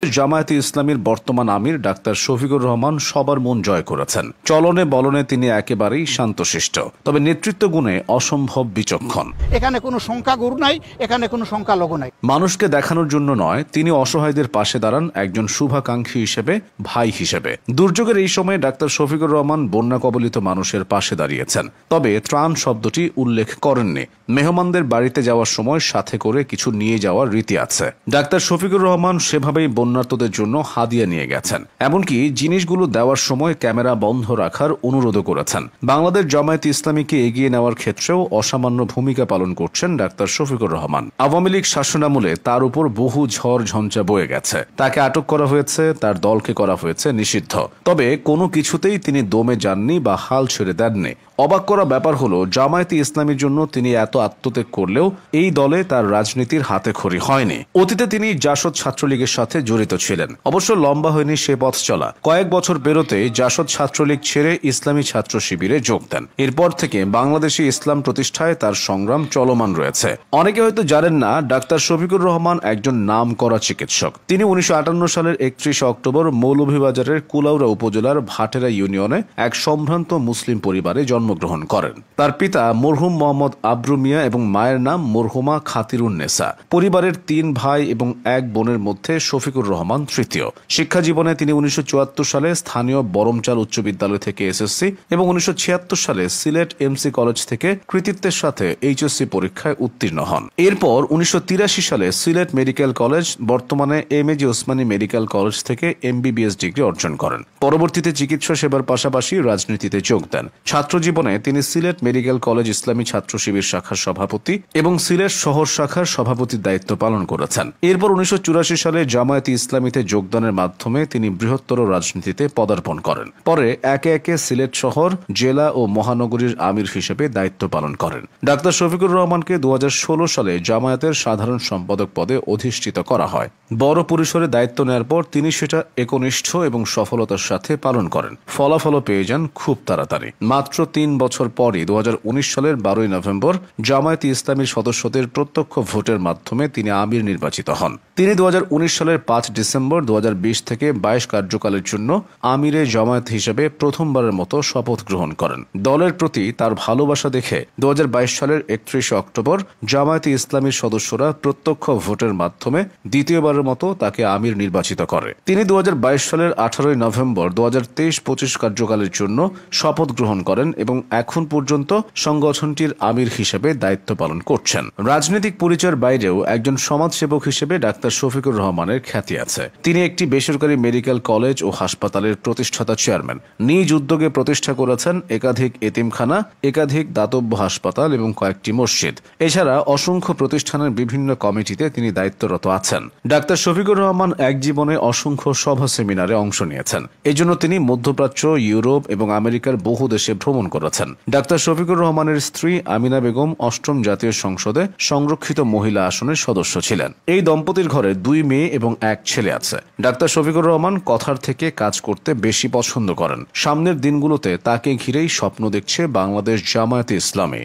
জামায়াতে ইসলামীর বর্তমান আমির ডাক্তার শফিকুর রহমান সবার মন জয় করেছেন। চলনে বলনে তিনি একেবারেই শান্তশিষ্ট, তবে নেতৃত্ব গুণে অসম্ভব বিচক্ষণ। এখানে কোনো সংখ্যাগুরু নাই, এখানে কোনো সংখ্যালঘু নাই। মানুষকে দেখানোর জন্য নয়, তিনি অসহায়দের পাশে দাঁড়ান একজন শুভাকাঙ্ক্ষী হিসেবে, ভাই হিসেবে। দুর্যোগের এই সময়ে ডাক্তার শফিকুর রহমান বন্যা কবলিত মানুষের পাশে দাঁড়িয়েছেন, তবে ত্রাণ শব্দটি উল্লেখ করেননি। মেহমানদের বাড়িতে যাওয়ার সময় সাথে করে কিছু নিয়ে যাওয়ার রীতি আছে। ডাক্তার শফিকুর রহমান সেভাবেই বন্যার্তদের জন্য হাদিয়া নিয়ে গেছেন, এমনকি জিনিসগুলো দেওয়ার সময় ক্যামেরা বন্ধ রাখার অনুরোধও করেছেন। বাংলাদেশ জামায়াতে ইসলামীকে এগিয়ে নেওয়ার ক্ষেত্রেও অসামান্য ভূমিকা পালন করছেন ডাক্তার শফিকুর রহমান। আওয়ামী লীগ শাসনামলে তার উপর বহু ঝড় ঝঞ্ঝা বয়ে গেছে, তাকে আটক করা হয়েছে, তার দলকে করা হয়েছে নিষিদ্ধ। তবে কোনো কিছুতেই তিনি দমে যাননি বা হাল ছেড়ে দেননি। অবাক করা ব্যাপার হলো, জামায়াতে ইসলামীর জন্য তিনি এত আত্মত্যাগ করলেও এই দলে তার রাজনীতির হাতে খড়ি হয়নি। অতীতে তিনি জাসদ ছাত্রলীগের সাথে জড়িত ছিলেন, অবশ্য লম্বা হয়নি সে পথ চলা। কয়েক বছর বেরোতে জাসদ ছাত্রলীগ ছেড়ে ইসলামী ছাত্র শিবিরে যোগ দেন। এরপর থেকে বাংলাদেশে ইসলাম প্রতিষ্ঠায় তার সংগ্রাম চলমান রয়েছে। অনেকে হয়তো জানেন না, ডাক্তার শফিকুর রহমান একজন নামকরা চিকিৎসক। তিনি 1958 সালের 31 অক্টোবর মৌলভীবাজারের কুলাউড়া উপজেলার ভাটেরা ইউনিয়নে এক সম্ভ্রান্ত মুসলিম পরিবারে জন্মগ্রহণ করেন। তার পিতা মরহুম মোহাম্মদ আব্রু মিয়া এবং মায়ের নাম মরহুমা খাতিরুন্নেসা। পরিবারের 3 ভাই এবং 1 বোনের মধ্যে শফিকুর রহমান তৃতীয়। শিক্ষা জীবনে তিনি 1974 সালে স্থানীয় বরমচাল উচ্চ বিদ্যালয় থেকে এসএসসি এবং 1976 সালে সিলেট এমসি কলেজ থেকে কৃতিত্বের সাথে এইচএসসি পরীক্ষায় উত্তীর্ণ হন। এরপর 1983 সালে সিলেট মেডিকেল কলেজ, বর্তমানে এমএজি ওসমানী মেডিকেল কলেজ থেকে এমবিবিএস ডিগ্রি অর্জন করেন। পরবর্তীতে চিকিৎসা সেবার পাশাপাশি রাজনীতিতে যোগ দেন। ছাত্র জীবনে তিনি সিলেট মেডিকেল কলেজ ইসলামী ছাত্র শিবির শাখার সভাপতি এবং সিলেট শহর শাখার সভাপতির দায়িত্ব পালন করেছেন। এরপর 1984 সালে জামায়াতে ইসলামীতে যোগদানের মাধ্যমে তিনি বৃহত্তর রাজনীতিতে পদার্পণ করেন। পরে একে একে সিলেট শহর, জেলা ও মহানগরীর আমির হিসেবে দায়িত্ব পালন করেন। ডাক্তার শফিকুর রহমানকে 2016 সালে জামায়াতের সাধারণ সম্পাদক পদে অধিষ্ঠিত করা হয়। বড় পরিসরে দায়িত্ব নেওয়ার পর তিনি সেটা একনিষ্ঠ এবং সফলতার সাথে পালন করেন। ফলাফলও পেয়ে যান খুব তাড়াতাড়ি। মাত্র 3 বছর পরই 2019 সালের 12 নভেম্বর জামায়াতে ইসলামীর সদস্যদের প্রত্যক্ষ ভোটের মাধ্যমে তিনি আমির নির্বাচিত হন। তিনি 2019 সালের 5 ডিসেম্বর 2020 থেকে 22 কার্যকালের জন্য আমিরে জামায়াত হিসেবে প্রথমবারের মতো শপথ গ্রহণ করেন। দলের প্রতি তার ভালোবাসা দেখে 2022 সালের 31 অক্টোবর জামায়াতে ইসলামীর সদস্যরা প্রত্যক্ষ ভোটের মাধ্যমে দ্বিতীয়বারের মতো তাকে আমির নির্বাচিত করে। তিনি 2022 সালের 18 নভেম্বর 2023-25 কার্যকালের জন্য শপথ গ্রহণ করেন এবং এখন পর্যন্ত সংগঠনটির আমির হিসেবে দায়িত্ব পালন করছেন। রাজনৈতিক পরিচয়ের বাইরেও একজন সমাজসেবক হিসেবে ডাক্তার শফিকুর রহমানের খ্যাতি আছে। তিনি একটি বেসরকারি মেডিকেল কলেজ ও হাসপাতালের প্রতিষ্ঠাতা চেয়ারম্যান। নিজ উদ্যোগে প্রতিষ্ঠা করেছেন একাধিক এতিমখানা, একাধিক দাতব্য হাসপাতাল এবং কয়েকটি মসজিদ। এছাড়া অসংখ্য প্রতিষ্ঠানের বিভিন্ন কমিটিতে তিনি দায়িত্বরত আছেন। ডাক্তার শফিকুর রহমান এক জীবনে অসংখ্য সভা সেমিনারে অংশ নিয়েছেন। এজন্য তিনি মধ্যপ্রাচ্য, ইউরোপ এবং আমেরিকার বহু দেশে ভ্রমণ করেছেন। ডাক্তার শফিকুর রহমানের স্ত্রী আমিনা বেগম 8ম জাতীয় সংসদে সংরক্ষিত মহিলা আসনের সদস্য ছিলেন। এই দম্পতির ঘরে 2 মেয়ে এবং 1 ছেলে আছে। ডাক্তার শফিকুর রহমান কথার থেকে কাজ করতে বেশি পছন্দ করেন। সামনের দিনগুলোতে তাকে ঘিরেই স্বপ্ন দেখছে বাংলাদেশ জামায়াতে ইসলামী।